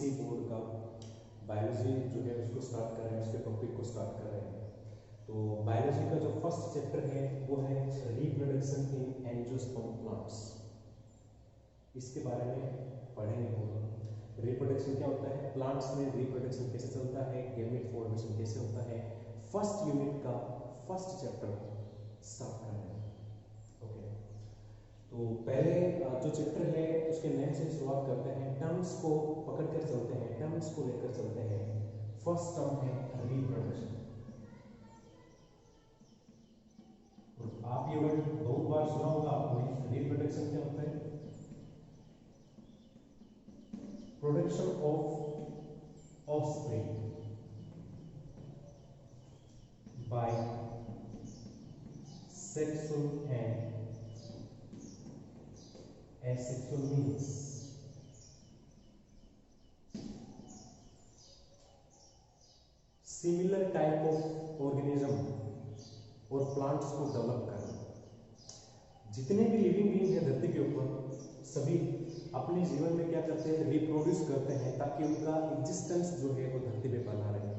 CBSE board का biology जो है उसको स्टार्ट कर रहे हैं, उसके टॉपिक को स्टार्ट कर रहे हैं। तो बायोलॉजी का जो फर्स्ट चैप्टर है वो है रिप्रोडक्शन इन एंजियोस्पर्म प्लांट्स। इसके बारे में पढ़ेंगे पूरा। रिप्रोडक्शन क्या होता है, प्लांट्स में रिप्रोडक्शन कैसे चलता है, गैमेट फॉर्मेशन कैसे होता है, फर्स्ट यूनिट का फर्स्ट चैप्टर स्टार्ट कर रहे हैं। ओके, तो पहले जो चैप्टर है उसके नेम से शुरुआत करते हैं। टर्म्स को पकड़ कर चलते हैं, टर्म्स को लेकर चलते हैं। फर्स्ट टर्म है रिप्रोडक्शन। आप ये वर्ड बहुत बार सुना होगा आपने। रिप्रोडक्शन क्या होता है, production of offspring by sexual and asexual means similar type of organism और प्लांट्स को डेवलप करना। जितने भी लिविंग बीइंग है धरती के ऊपर, सभी अपने जीवन में क्या करते हैं, रिप्रोड्यूस करते हैं ताकि उनका एग्जिस्टेंस जो है वो धरती पे बना रहे।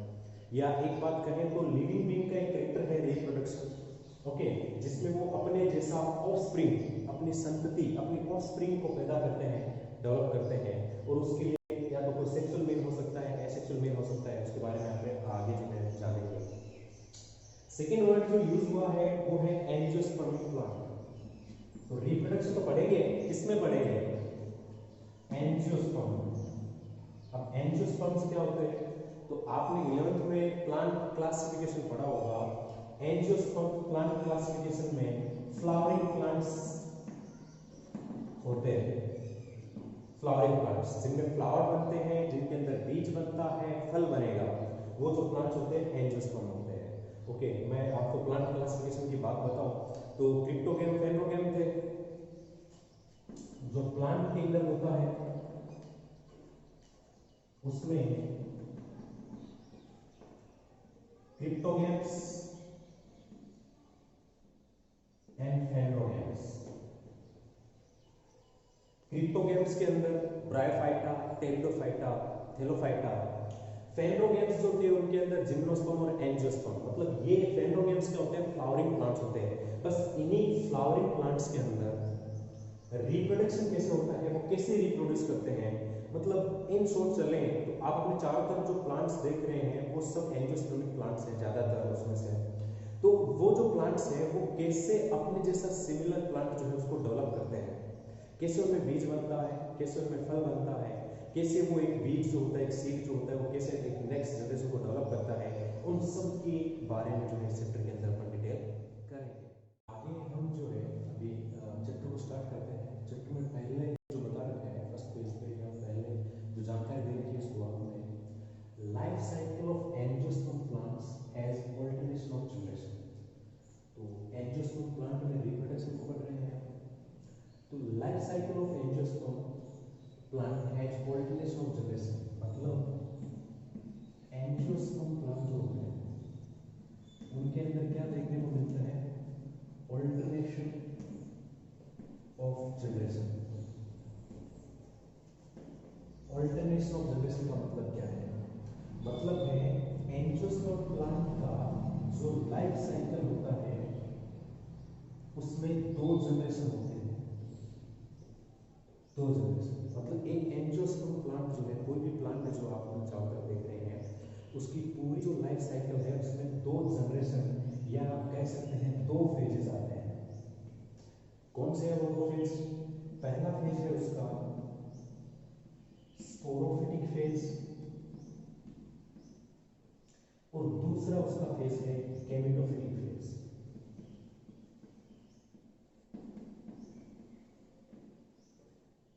या एक बात कहें तो लिविंग बीइंग का एक कैरेक्टर है रिप्रोडक्शन। ओके, जिसमें वो अपने जैसा ऑफस्प्रिंग, अपनी संतति, अपनी ऑफस्प्रिंग को पैदा करते हैं, डेवलप करते हैं। और उसके लिए या तो कोई सेक्सुअल मेल हो सकता है, एसेक्सुअल मेल हो सकता है। उसके बारे में हमें आगे जो है जानेंगे। सेकेंड वर्ड जो यूज हुआ है वो है एंजियोस्पर्मिक प्लांट। तो रिप्रोडक्शन तो पढ़ेंगे, किसमें पढ़ेंगे, एंजियोस्पर्म। अब एंजियोस्पर्म्स क्या होते हैं, तो आपने 11th में प्लांट क्लासिफिकेशन पढ़ा होगा। एंजियोस्पर्म प्लांट क्लासिफिकेशन में फ्लावरिंग प्लांट्स होते हैं। फ्लावरिंग प्लांट्स जिनमें फ्लावर बनते हैं, जिनके अंदर बीज बनता है, फल बनेगा, वो जो प्लांट्स होते हैं एंजियोस्पर्म होते हैं। ओके, मैं आपको प्लांट क्लासिफिकेशन की बात बताऊं तो क्रिप्टोगैम, फेनोगैम थे। जो प्लांट किंगडम होता है उसमें क्रिप्टोगैम्स एंड फेनोगैम्स। क्रिप्टोगैम्स के अंदर ब्रायोफाइटा, टेरिडोफाइटा, थेलोफाइटा। फेनोगैम्स जो थे उनके अंदर जिम्नोस्पर्म और एंजियोस्पर्म। मतलब ये फेनोगैम्स क्या होते हैं, फ्लावरिंग प्लांट्स होते हैं। बस इन्हीं फ्लावरिंग प्लांट्स के अंदर रिप्रोडक्शन कैसे होता है, वो कैसे रिप्रोड्यूस करते हैं, मतलब इन शॉर्ट चलें तो आप अपने चारों तरफ जो प्लांट्स देख रहे हैं वो सब एंजियोस्पर्मिक प्लांट्स हैं ज़्यादातर उसमें से। तो वो जो प्लांट्स हैं वो कैसे अपने जैसा सिमिलर प्लांट जो है उसको डेवलप करते हैं, कैसे उनमें बीज बनता है, कैसे उनमें फल बनता है, कैसे वो एक बीज जो होता है, एक सीड जो होता है, वो कैसे एक नेक्स्ट जनरेशन को डेवलप करता है, उन सब के बारे में जो है चैप्टर के अंदर अपन डिटेल करेंगे। आगे हम जो है अभी चैप्टर को स्टार्ट करते हैं। चैप्टर में पहले जो बता रखा है फर्स्ट पेज पे या पहले जो जानकारी दे रखी है शुरुआत में, life cycle of angiosperm plants as alternation of generation. तो एंजियोस्पर्म प्लांट में रिप्रोडक्शन को पढ़ रहे हैं। तो life cycle of angiosperm plant as alternation of generation, मतलब एंजियोस्पर्म प्लांट जो होते हैं उनके अंदर क्या देखने को मिलता है, alternation of generation. Alternation of generation का मतलब क्या है, मतलब है एंजियोस्पर्म प्लांट का जो लाइफ साइकिल होता है उसमें 2 जनरेशन होते हैं। 2 जनरेशन मतलब एक एंजियोस्पर्म प्लांट जो है, कोई भी प्लांट है जो आप चारों तरफ देख रहे हैं, उसकी पूरी जो लाइफ साइकिल है उसमें 2 जनरेशन या आप कह सकते हैं 2 फेजेस आते हैं। कौन से हैं वो 2 फेज? पहला फेज है उसका स्पोरोफिटिक फेज और दूसरा उसका फेज है gametophytic phase.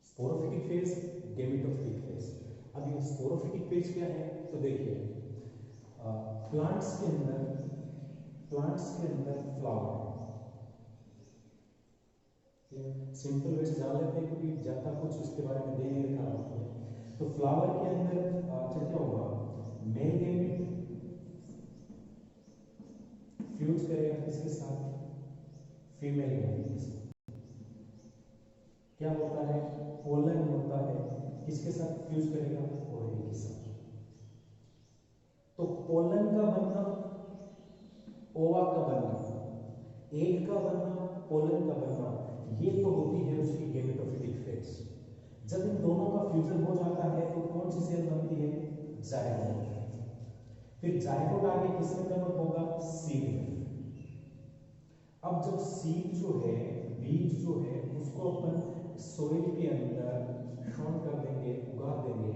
Sporophytic phase, gametophytic phase. अब ये स्पोरोफिटिक फेज क्या है, तो देखिए प्लांट्स के अंदर फ्लावर है। सिंपल वे से जान लेते हैं क्योंकि ज्यादा कुछ उसके बारे में दे नहीं रखा है। तो फ्लावर के अंदर फिर क्या होगा, मेल गैमेट फ्यूज करेगा किसके साथ, फीमेल गैमेट के साथ। क्या होता है, पोलन होता है किसके साथ फ्यूज करेगा, ओएल के साथ। तो पोलन का बनना, ओवा का बनना, एग का बनना, पोलन का बनना, ये तो होती है उसकी गेमेटोफिटिक फेज। जब इन दोनों का फ्यूजन हो जाता है तो कौन सी सेल बनती है, जायगोट। फिर जायगोट आगे किसमें कन्वर्ट होगा, सीड में। अब जब सीड जो है, बीज जो है, उसको अपन सोइल के अंदर शॉन कर देंगे, उगा देंगे,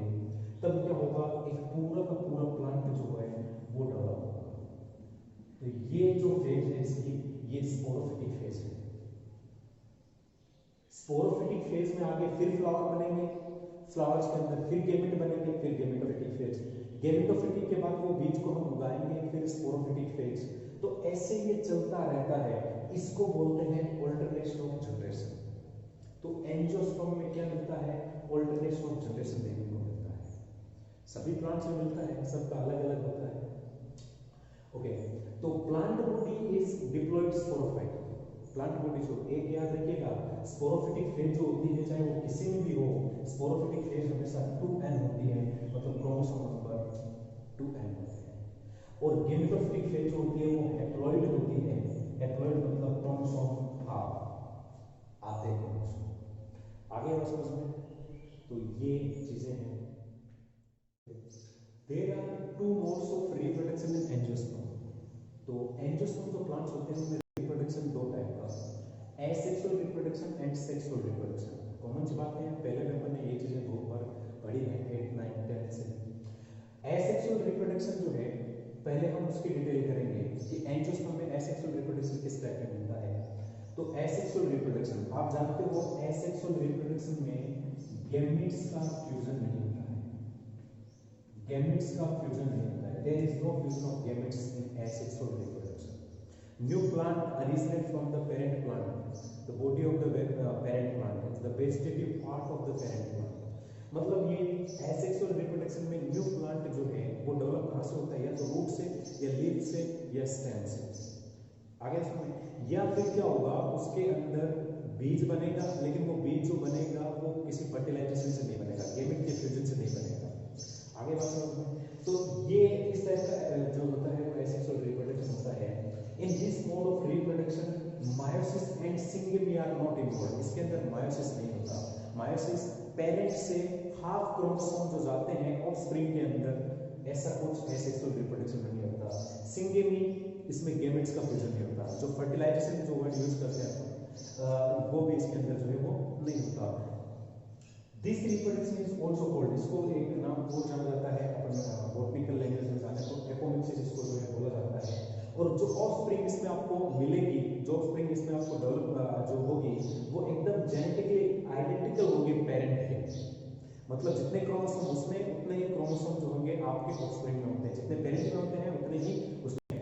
तब क्या होगा, एक पूरा का पूरा प्लांट जो है वो डेवलप होगा। तो ये जो फेज है इसकी, ये स्पोरोफिटिक फेज है। स्पोरोफिटिक फेज में आगे फिर फ्लावर बनेंगे, फ्लावर्स के अंदर फिर गेमेट बनेंगे, फिर गेमेटोफिटिक फेज, गेमेटोफिटिक के बाद वो बीज को हम उगाएंगे, फिर स्पोरोफिटिक फेज। तो ऐसे ये चलता रहता है, इसको बोलते हैं ऑल्टरनेशन ऑफ जनरेशन। तो एंजियोस्पर्म में क्या मिलता है, ऑल्टरनेशन ऑफ जनरेशन देखने को मिलता है। सभी प्लांट्स में मिलता है, सबका अलग अलग होता है। ओके, तो plant body is diploid sporophyte. Plant body जो, एक याद रखिएगा, स्पोरोफिटिक फेज जो होती है, चाहे वो किसी में भी हो, स्पोरोफिटिक फेज हमेशा 2n होती है, मतलब क्रोमोसोम नंबर 2n होता है। और गेमेटोफिटिक फेज जो होती है वो हैप्लॉइड होती है। हैप्लॉइड मतलब क्रोमोसोम हाफ, आधे क्रोमोसोम। आगे और समझ में, तो ये चीजें हैं। There are two modes of reproduction in angiosperm. तो एंजियोस्पर्म जो प्लांट्स होते हैं उनमें रिप्रोडक्शन दो टाइप का, asexual reproduction and sexual reproduction. Common सी बातें हैं, पहले पेपर में ये चीजें बहुत बार पढ़ी है 8, 9, 10 से। एसेक्सुअल रिप्रोडक्शन जो है, पहले हम उसकी डिटेल करेंगे कि एंजियोस्पर्म में एसेक्सुअल रिप्रोडक्शन किस टाइप में होता है। तो एसेक्सुअल रिप्रोडक्शन, आप जानते हो एसेक्सुअल रिप्रोडक्शन में गैमेट्स का फ्यूजन नहीं होता है। गैमेट्स का फ्यूजन नहीं होता है, there is no fusion of gametes in asexual reproduction. New plant originate from the parent plant, the body of the parent plant, it's the vegetative part of the parent plant. मतलब ये asexual reproduction में new plant जो है वो develop कहाँ से होता है, या तो रूट से, या लीफ से, या स्टेम से। आगे समझ, या फिर क्या होगा, उसके अंदर बीज बनेगा, लेकिन वो बीज जो बनेगा वो किसी फर्टिलाइजेशन से नहीं बनेगा, गेमेट के फ्यूजन से नहीं बनेगा। आगे बात समझ में, तो ये इस टाइप का जो होता है वो एसेक्सुअल रिप्रोडक्शन होता है। In this mode of reproduction, meiosis and syngamy are not involved. इसके अंदर meiosis नहीं होता। meiosis पेरेंट से हाफ क्रोमोसोम जो जाते हैं ऑफस्प्रिंग के अंदर, ऐसा कुछ एसेक्सुअल रिप्रोडक्शन में नहीं होता। सिंगेमी, इसमें गेमेट्स का फ्यूजन नहीं होता। जो फर्टिलाइजेशन जो वर्ड यूज करते हैं वो भी इसके अंदर जो है वो नहीं होता। This reproduction is also called, इसको एक नाम और जाना जाता है अपन बॉटनिकल लैंग्वेज में जाने तो एपोमिक्सिस इसको जो है बोला जाता है। और जो ऑफस्प्रिंग इसमें आपको मिलेगी, जो ऑफस्प्रिंग इसमें आपको डेवलप जो होगी, वो एकदम जेनेटिकली आइडेंटिकल होगी पेरेंट के। मतलब जितने क्रोमोसोम उसमें, उतने ही क्रोमोसोम जो होंगे आपके ऑफस्प्रिंग में होते हैं, जितने पेरेंट में होते हैं उतने ही उसमें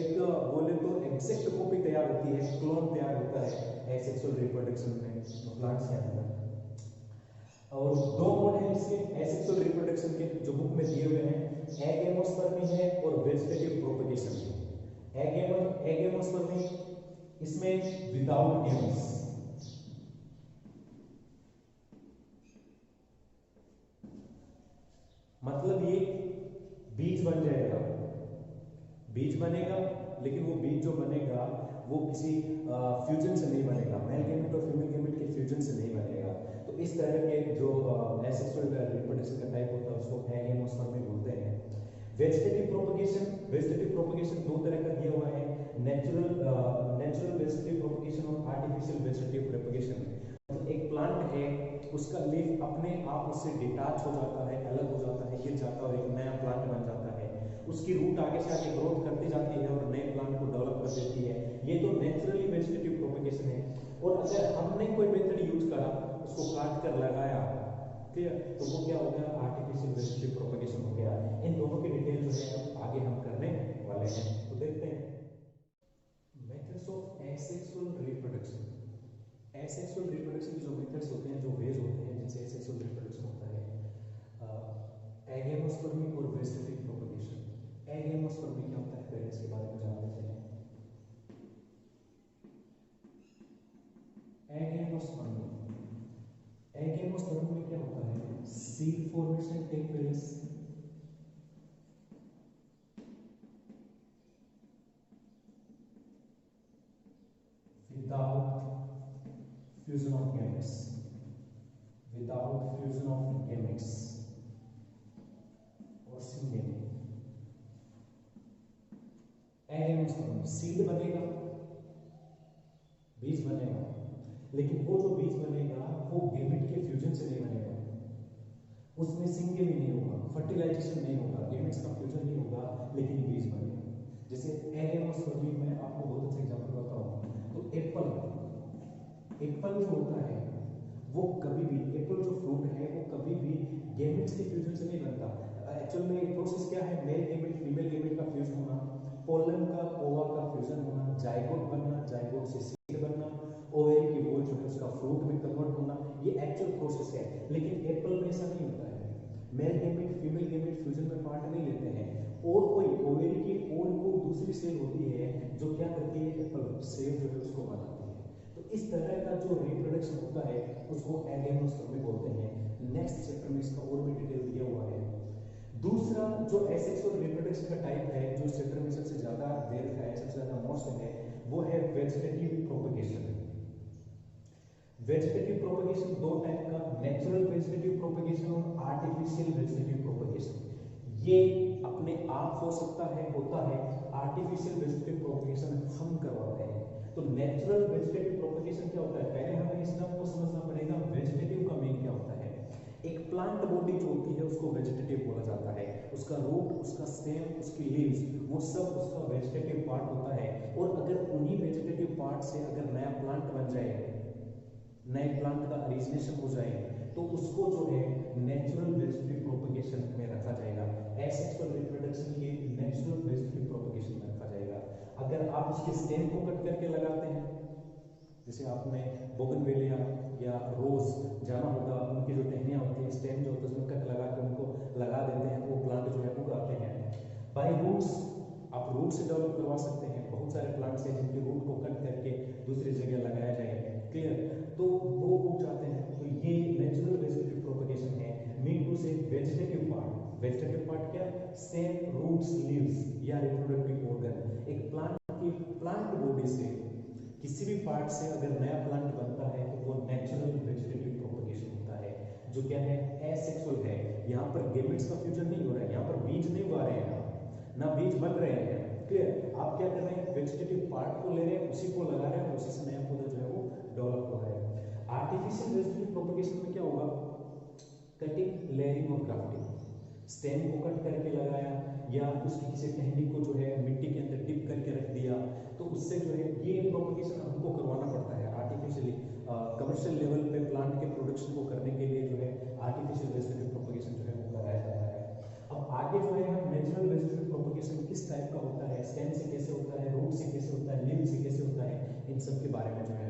एक बोले तो एग्जैक्ट कॉपी तैयार होती है, क्लोन तैयार होता है एसेक्सुअल रिप्रोडक्शन में प्लांट्स के अंदर। और दो मोड है इसके एसेक्सुअल रिप्रोडक्शन के जो बुक में दिए हुए हैं, एगेमोस्पर्मी है और वेजिटेटिव प्रोपगेशन है। एगेमोस्पर्मी, इसमें विदाउट गेम्स, मतलब ये बीज बन जाएगा, बीज बनेगा, लेकिन वो बीज जो बनेगा वो किसी फ्यूजन से नहीं बनेगा, मेल गेमेट और फीमेल गेमेट के फ्यूजन से नहीं बनेगा। तो इस तरह के जो एसेक्सुअल रिप्रोडक्शन का टाइप होता है उसको एगेमोस्पर्मी बोलते हैं। वेजिटेटिव प्रोपगेशन दो तरह का दिया हुआ है, नेचुरल वेजिटेटिव प्रोपगेशन और आर्टिफिशियल वेजिटेटिव प्रोपगेशन। मतलब एक प्लांट है, उसका लीफ अपने आप उससे डिटैच हो जाता है, अलग हो जाता है, गिर जाता है और एक नया प्लांट बन जाता है। उसकी रूट आगे से आगे ग्रोथ करती जाती है और नए प्लांट को डेवलप कर देती है। ये तो नेचुरली वेजिटेटिव प्रोपगेशन है। और अगर हमने कोई मेथड यूज करा, उसको काट कर लगाया, क्लियर, तो वो क्या हो गया, आर्टिफिशियल वेजिटेटिव प्रोपगेशन हो गया। इन दोनों की डिटेल जो है आगे हम करने वाले हैं, तो देखते हैं methods of asexual reproduction. Asexual reproduction के जो मेथड्स होते हैं, जो वेज होते हैं जिनसे एसेक्सुअल रिप्रोडक्शन होता है, एगेमोस्पर्मी और वेजिटेटिव प्रोपगेशन। एगेमोस्पर्मी क्या होता है, पहले इसके बारे में जान लेते हैं। एगेमोस्पर्मी, एगेमोस्पर्मी में क्या होता है, seed formation take place without fusion of gametes, without fusion of gametes or singly. Seed बनेगा, बीज बनेगा, लेकिन वो जो बीज बनेगा वो गेमेट के फ्यूजन से नहीं बनेगा, उसमें सिंगे भी नहीं होगा, फर्टिलाइजेशन नहीं होगा, गेमेट्स का फ्यूजन नहीं होगा, लेकिन बीज बनेगा। जैसे एलेमोस्पर्मी में आपको बहुत अच्छा एग्जांपल बताऊं तो एप्पल जो होता है वो कभी भी, एप्पल जो फ्रूट है वो कभी भी गेमेट्स के फ्यूजन से नहीं बनता। एक्चुअल में प्रोसेस क्या है, मेल गेमेट फीमेल गेमेट का फ्यूजन होना, पोलन का ओवा का फ्यूजन होना, जाइगोट बनना, जाइगोट से सीड बनना, ओवेरी की वॉल जो है उसका फ्रूट में कन्वर्ट होना, ये एक्चुअल प्रोसेस है। लेकिन एप्पल में ऐसा नहीं होता है, male gamete female gamete fusion में पार्ट नहीं लेते हैं, और कोई ओवेरी की और को दूसरी सेल होती है जो क्या करती है, एप्पल सेल जो है उसको बनाती है। तो इस तरह का जो रिप्रोडक्शन होता है उसको एगेमोस्पर्मी बोलते हैं। नेक्स्ट चैप्टर में इसका और भी डिटेल दिया हुआ है। दूसरा जो एसेक्सुअल रिप्रोडक्शन का टाइप है जो इस चैप्टर में सबसे ज्यादा देर का है, सबसे ज्यादा मोस्ट है, वो है वेजिटेटिव प्रोपगेशन। वेजिटेटिव प्रोपगेशन दो टाइप का, नेचुरल वेजिटेटिव प्रोपगेशन और आर्टिफिशियल वेजिटेटिव प्रोपगेशन। ये अपने आप हो सकता है, होता है, आर्टिफिशियल वेजिटेटिव प्रोपगेशन हम करवाते हैं। तो नेचुरल वेजिटेटिव प्रोपगेशन क्या होता है, पहले हमें इस टर्म को समझना पड़ेगा, वेजिटेटिव का मीन क्या होता है। एक प्लांट बॉडी जो होती है उसको वेजिटेटिव बोला जाता है, उसका रूट, उसका स्टेम, उसकी लीव्स, वो सब उसका वेजिटेटिव पार्ट होता है। और अगर उन्हीं वेजिटेटिव पार्ट से अगर नया प्लांट बन जाए, नए प्लांट का ओरिजिनेशन हो जाए, तो उसको जो है नेचुरल वेजिटेटिव प्रोपगेशन में रखा जाएगा। एसेक्सुअल रिप्रोडक्शन के नेचुरल वेजिटेटिव प्रोपगेशन में रखा जाएगा। अगर आप उसके स्टेम को कट करके लगाते हैं, जैसे आपने बोगनवेलिया या रोज जाना होगा, उनकी जो टहनियां होती है, स्टेम जो होता है उसमें कट लगा के उनको लगा देते हैं, वो प्लांट जो है उगाते हैं। बाय रूट्स, आप रूट से डेवलप करवा सकते हैं। बहुत सारे प्लांट्स हैं जिनके रूट को कट करके दूसरी जगह लगाया जाए, क्लियर, तो वो उग जाते हैं। तो ये नेचुरल वेजिटेटिव प्रोपगेशन है। मीन टू से वेजिटेटिव पार्ट, वेजिटेटिव पार्ट क्या, स्टेम, रूट्स, लीव्स या रिप्रोडक्टिव ऑर्गन। एक प्लांट की प्लांट बॉडी से किसी भी पार्ट से अगर नया प्लांट बनता है तो वो नेचुरल वेजिटेटिव प्रोपगेशन होता है, जो क्या है, एसेक्सुअल है। यहाँ पर गेमेट्स का फ्यूजन नहीं हो रहा है, यहाँ पर बीज नहीं उगा रहे हैं, ना बीज बन रहे हैं, क्लियर। आप क्या कर रहे हैं, वेजिटेटिव पार्ट को ले रहे हैं, उसी को लगा रहे हैं, उसी से नया पौधा जो है वो डेवलप हो रहा है। आर्टिफिशियल वेजिटेटिव प्रोपगेशन में क्या होगा, कटिंग, लेयरिंग और ग्राफ्टिंग। स्टेम को कट करके लगाया या उसकी किसी टहनी को जो है मिट्टी के अंदर डिप करके रख दिया, तो उससे जो है ये प्रोपगेशन हमको करवाना पड़ता है आर्टिफिशियली। कमर्शियल लेवल पे प्लांट के प्रोडक्शन को करने के लिए जो है आर्टिफिशियल वेजिटेटिव प्रोपगेशन जो है वो कराया जाता है। अब आगे जो है हम नेचुरल वेजिटेटिव प्रोपगेशन किस टाइप का होता है, स्टेम से कैसे होता है, रूट से कैसे होता है, लीफ से कैसे होता है, इन सब के बारे में जो है